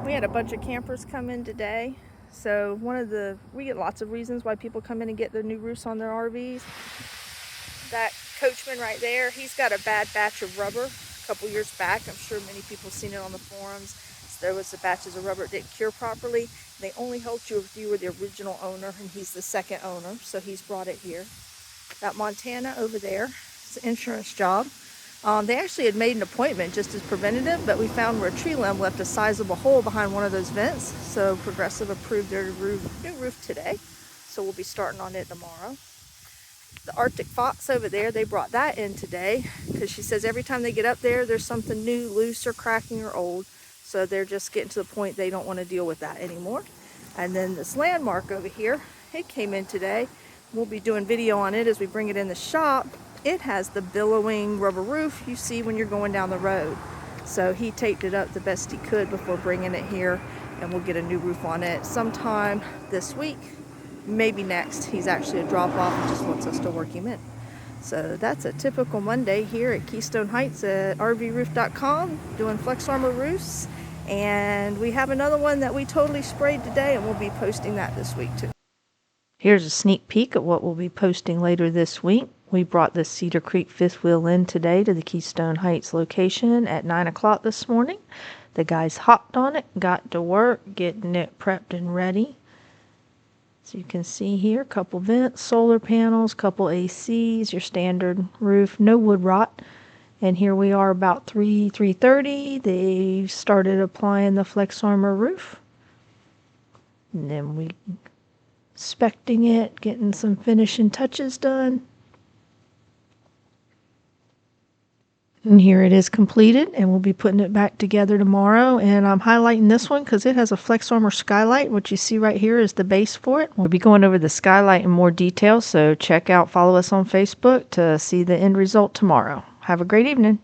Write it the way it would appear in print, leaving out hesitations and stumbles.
We had a bunch of campers come in today. So we get lots of reasons why people come in and get their new roofs on their RVs. That coachman right there, he's got a bad batch of rubber a couple years back. I'm sure many people have seen it on the forums. So there was the batches of rubber that didn't cure properly. They only helped you if you were the original owner, and he's the second owner, so he's brought it here. That Montana over there, it's an insurance job. They actually had made an appointment just as preventative, but we found where a tree limb left a sizable hole behind one of those vents. So Progressive approved their new roof today. So we'll be starting on it tomorrow. The Arctic Fox over there, they brought that in today because she says every time they get up there, there's something new, loose or cracking or old. So they're just getting to the point they don't want to deal with that anymore. And then this Landmark over here, it came in today. We'll be doing video on it as we bring it in the shop. It has the billowing rubber roof you see when you're going down the road. So he taped it up the best he could before bringing it here, and we'll get a new roof on it sometime this week, maybe next. He's actually a drop-off and just wants us to work him in. So that's a typical Monday here at Keystone Heights at rvroof.com doing FlexArmor roofs. And we have another one that we totally sprayed today, and we'll be posting that this week too. Here's a sneak peek at what we'll be posting later this week. We brought the Cedar Creek fifth wheel in today to the Keystone Heights location at 9 o'clock this morning. The guys hopped on it, got to work, getting it prepped and ready. So you can see here, a couple vents, solar panels, couple ACs, your standard roof, no wood rot. And here we are about 3:30. They started applying the FlexArmor roof. And then we inspecting it, getting some finishing touches done. And here it is completed, and we'll be putting it back together tomorrow. And I'm highlighting this one because it has a FlexArmor skylight. What you see right here is the base for it. We'll be going over the skylight in more detail, so follow us on Facebook to see the end result tomorrow. Have a great evening.